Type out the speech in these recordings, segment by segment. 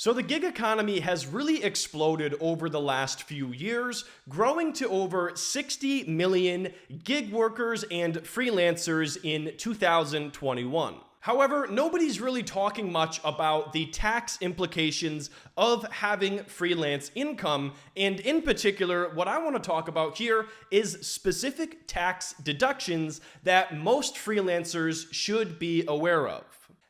So the gig economy has really exploded over the last few years, growing to over 60 million gig workers and freelancers in 2021. However, nobody's really talking much about the tax implications of having freelance income, and in particular, what I want to talk about here is specific tax deductions that most freelancers should be aware of.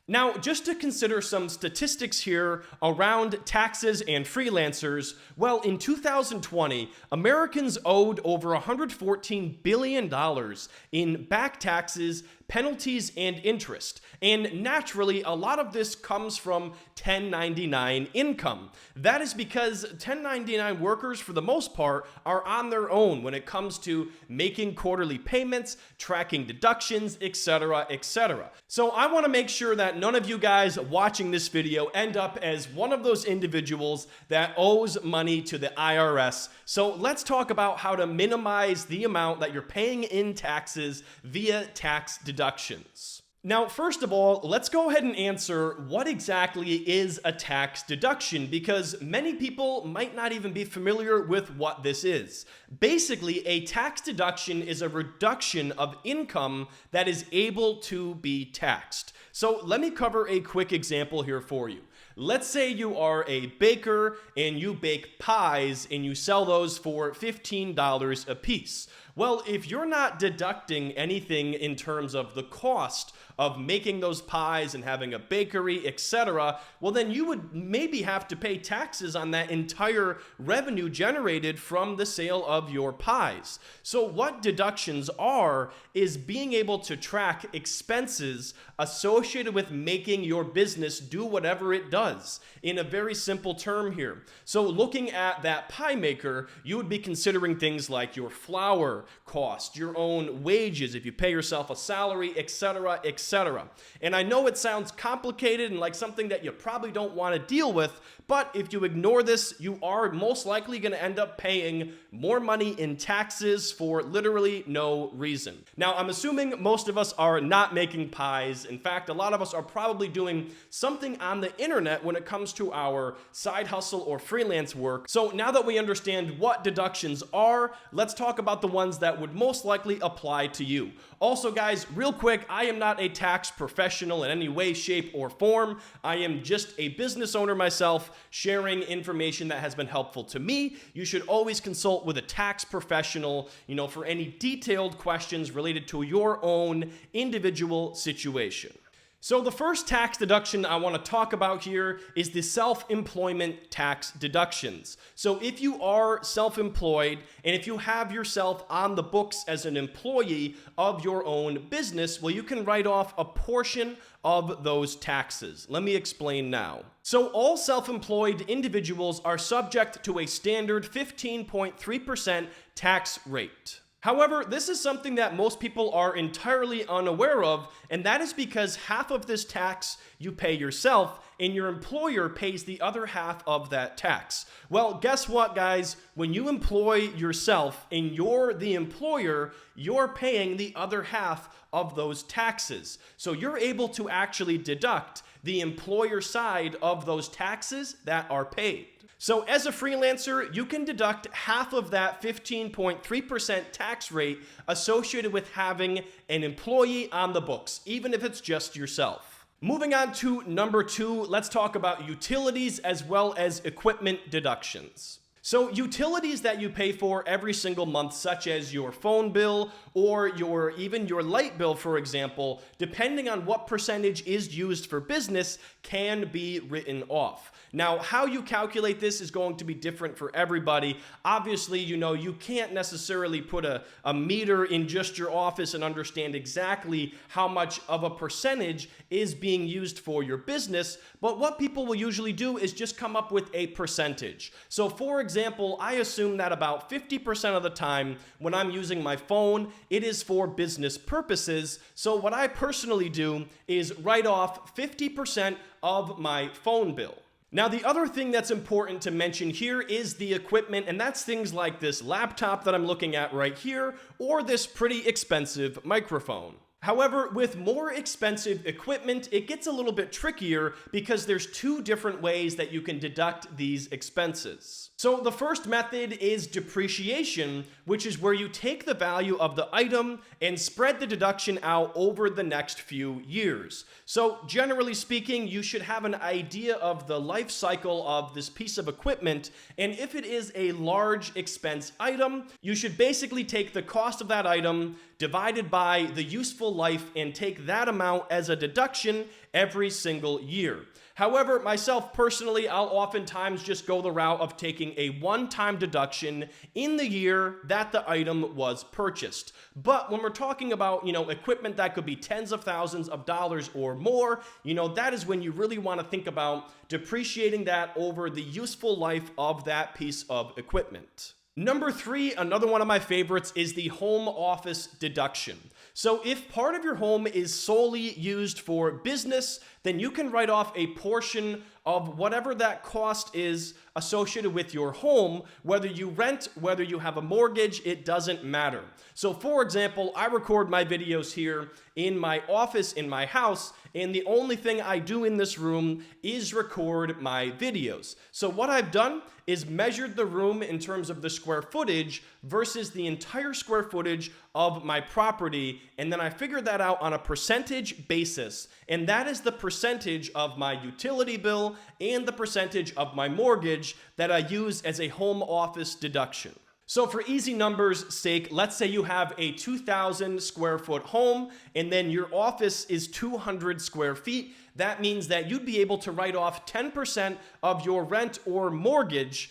Now, just to consider some statistics here around taxes and freelancers, well, in 2020, Americans owed over $114 billion in back taxes, penalties, and interest. And naturally, a lot of this comes from 1099 income. That is because 1099 workers, for the most part, are on their own when it comes to making quarterly payments, tracking deductions, etc., etc. So I want to make sure that none of you guys watching this video end up as one of those individuals that owes money to the IRS. So let's talk about how to minimize the amount that you're paying in taxes via tax deductions. Now, first of all, let's go ahead and answer what exactly is a tax deduction, because many people might not even be familiar with what this is. Basically, a tax deduction is a reduction of income that is able to be taxed. So let me cover a quick example here for you. Let's say you are a baker and you bake pies and you sell those for $15 a piece. Well, if you're not deducting anything in terms of the cost of making those pies and having a bakery, etc., well, then you would maybe have to pay taxes on that entire revenue generated from the sale of your pies. So what deductions are is being able to track expenses associated with making your business do whatever it does in a very simple term here. So looking at that pie maker, you would be considering things like your flour cost, your own wages, if you pay yourself a salary, etc., etc. And I know it sounds complicated and like something that you probably don't want to deal with, but if you ignore this, you are most likely going to end up paying more money in taxes for literally no reason. Now, I'm assuming most of us are not making pies. In fact, a lot of us are probably doing something on the internet when it comes to our side hustle or freelance work. So now that we understand what deductions are, let's talk about the ones that would most likely apply to you. Also, guys, real quick, I am not a tax professional in any way, shape, or form. I am just a business owner myself, sharing information that has been helpful to me. You should always consult with a tax professional, for any detailed questions related to your own individual situation. So the first tax deduction I want to talk about here is the self-employment tax deductions. So if you are self-employed and if you have yourself on the books as an employee of your own business, well, you can write off a portion of those taxes. Let me explain now. So all self-employed individuals are subject to a standard 15.3% tax rate. However, this is something that most people are entirely unaware of, and that is because half of this tax you pay yourself, and your employer pays the other half of that tax. Well, guess what, guys? When you employ yourself and you're the employer, you're paying the other half of those taxes. So you're able to actually deduct the employer side of those taxes that are paid. So as a freelancer, you can deduct half of that 15.3% tax rate associated with having an employee on the books, even if it's just yourself. Moving on to number 2, let's talk about utilities as well as equipment deductions. So utilities that you pay for every single month, such as your phone bill or even your light bill, for example, depending on what percentage is used for business, can be written off. Now, how you calculate this is going to be different for everybody. Obviously, you can't necessarily put a meter in just your office and understand exactly how much of a percentage is being used for your business, but what people will usually do is just come up with a percentage. So for example, I assume that about 50% of the time when I'm using my phone, it is for business purposes. So what I personally do is write off 50% of my phone bill. Now, the other thing that's important to mention here is the equipment, and that's things like this laptop that I'm looking at right here, or this pretty expensive microphone. However, with more expensive equipment, it gets a little bit trickier because there's two different ways that you can deduct these expenses. So the first method is depreciation, which is where you take the value of the item and spread the deduction out over the next few years. So generally speaking, you should have an idea of the life cycle of this piece of equipment, and if it is a large expense item, you should basically take the cost of that item divided by the useful life and take that amount as a deduction every single year. However, myself personally, I'll oftentimes just go the route of taking a one-time deduction in the year that the item was purchased. But when we're talking about, equipment that could be tens of thousands of dollars or more, that is when you really want to think about depreciating that over the useful life of that piece of equipment. Number 3, another one of my favorites, is the home office deduction. So if part of your home is solely used for business, then you can write off a portion of whatever that cost is associated with your home. Whether you rent, whether you have a mortgage, it doesn't matter. So for example, I record my videos here in my office in my house, and the only thing I do in this room is record my videos. So what I've done is measured the room in terms of the square footage versus the entire square footage of my property, and then I figured that out on a percentage basis, and that is the percentage of my utility bill and the percentage of my mortgage that I use as a home office deduction. So for easy numbers' sake, let's say you have a 2,000 square foot home and then your office is 200 square feet. That means that you'd be able to write off 10% of your rent or mortgage,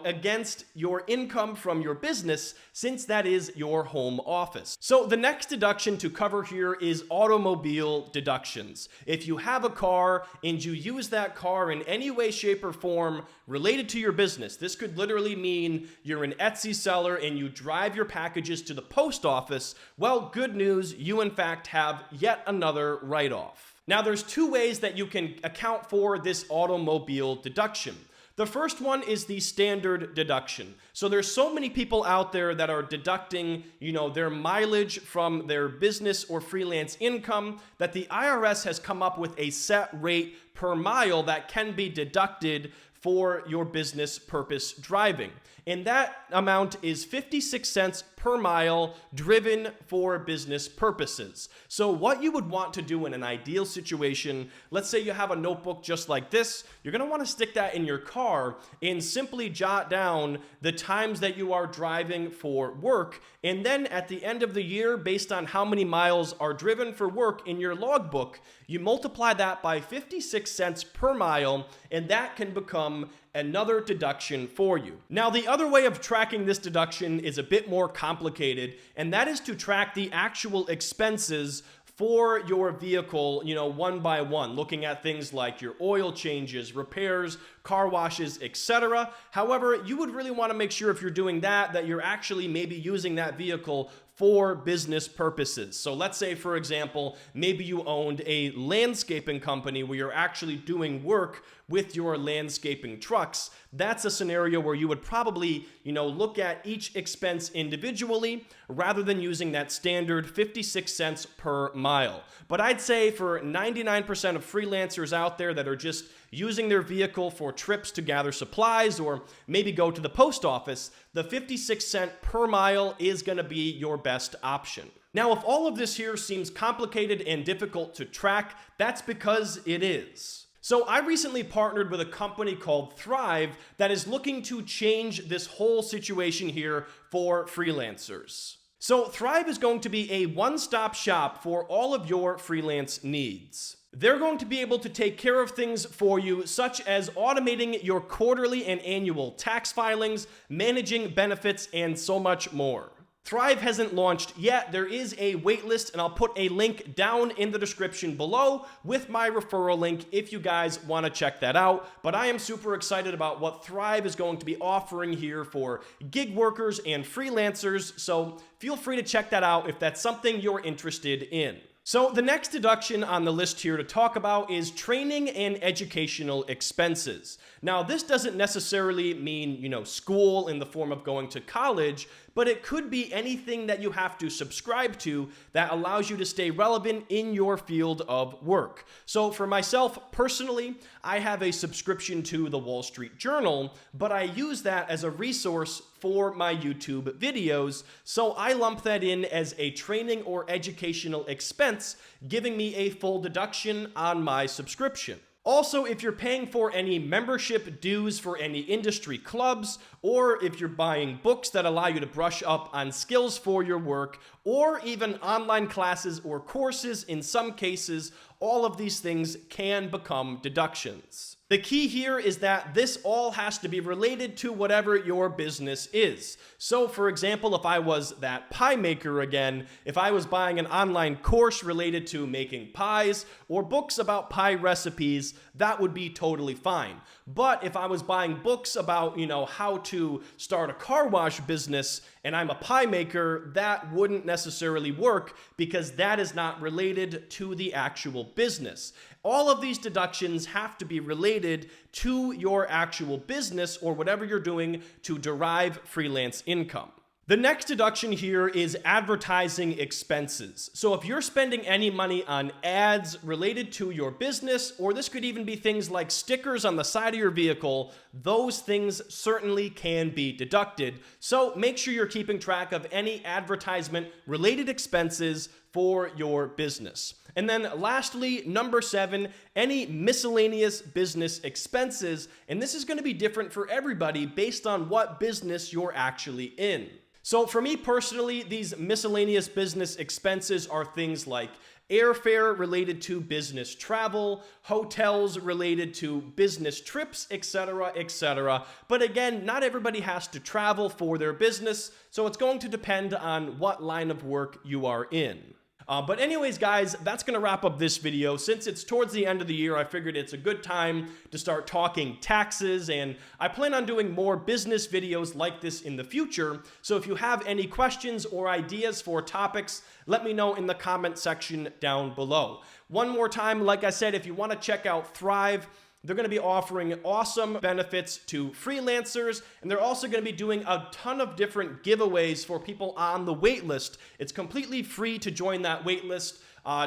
against your income from your business, since that is your home office. So the next deduction to cover here is automobile deductions. If you have a car and you use that car in any way, shape, or form related to your business, this could literally mean you're an Etsy seller and you drive your packages to the post office. Well, good news, you in fact have yet another write-off. Now, there's two ways that you can account for this automobile deduction. The first one is the standard deduction. So there's so many people out there that are deducting, their mileage from their business or freelance income that the IRS has come up with a set rate per mile that can be deducted for your business purpose driving. And that amount is 56 cents per mile driven for business purposes. So what you would want to do in an ideal situation, let's say you have a notebook just like this, you're going to want to stick that in your car and simply jot down the times that you are driving for work. And then at the end of the year, based on how many miles are driven for work in your logbook, you multiply that by 56 cents per mile, and that can become another deduction for you. Now, the other way of tracking this deduction is a bit more complicated, and that is to track the actual expenses for your vehicle, one by one, looking at things like your oil changes, repairs, car washes, etc. However, you would really want to make sure if you're doing that you're actually maybe using that vehicle for business purposes. So let's say, for example, maybe you owned a landscaping company where you're actually doing work with your landscaping trucks. That's a scenario where you would probably, look at each expense individually rather than using that standard 56 cents per mile. But I'd say for 99% of freelancers out there that are just using their vehicle for trips to gather supplies or maybe go to the post office, the 56 cent per mile is going to be your best option. Now, if all of this here seems complicated and difficult to track, that's because it is. So I recently partnered with a company called Thrive that is looking to change this whole situation here for freelancers. So Thrive is going to be a one-stop shop for all of your freelance needs. They're going to be able to take care of things for you, such as automating your quarterly and annual tax filings, managing benefits, and so much more. Thrive hasn't launched yet. There is a waitlist, and I'll put a link down in the description below with my referral link if you guys want to check that out. But I am super excited about what Thrive is going to be offering here for gig workers and freelancers, so feel free to check that out if that's something you're interested in. So the next deduction on the list here to talk about is training and educational expenses. Now, this doesn't necessarily mean, school in the form of going to college, but it could be anything that you have to subscribe to that allows you to stay relevant in your field of work. So for myself personally, I have a subscription to the Wall Street Journal, but I use that as a resource for my YouTube videos, so I lump that in as a training or educational expense, giving me a full deduction on my subscription. Also, if you're paying for any membership dues for any industry clubs, or if you're buying books that allow you to brush up on skills for your work, or even online classes or courses in some cases, all of these things can become deductions. The key here is that this all has to be related to whatever your business is. So for example, if I was that pie maker again, if I was buying an online course related to making pies or books about pie recipes, that would be totally fine. But if I was buying books about, how to start a car wash business and I'm a pie maker, that wouldn't necessarily work because that is not related to the actual business. All of these deductions have to be related to your actual business or whatever you're doing to derive freelance income. The next deduction here is advertising expenses. So if you're spending any money on ads related to your business, or this could even be things like stickers on the side of your vehicle, those things certainly can be deducted. So make sure you're keeping track of any advertisement related expenses for your business. And then lastly, number 7, any miscellaneous business expenses. And this is going to be different for everybody based on what business you're actually in. So for me personally, these miscellaneous business expenses are things like airfare related to business travel, hotels related to business trips, etc., etc. But again, not everybody has to travel for their business, so it's going to depend on what line of work you are in. But anyways, guys, that's going to wrap up this video. Since it's towards the end of the year, I figured it's a good time to start talking taxes, and I plan on doing more business videos like this in the future. So if you have any questions or ideas for topics, let me know in the comment section down below. One more time, like I said, if you want to check out Thrive, they're going to be offering awesome benefits to freelancers, and they're also going to be doing a ton of different giveaways for people on the waitlist. It's completely free to join that waitlist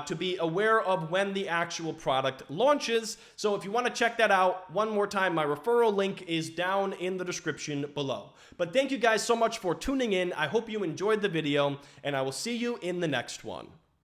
to be aware of when the actual product launches. So if you want to check that out, one more time, my referral link is down in the description below. But thank you guys so much for tuning in. I hope you enjoyed the video, and I will see you in the next one.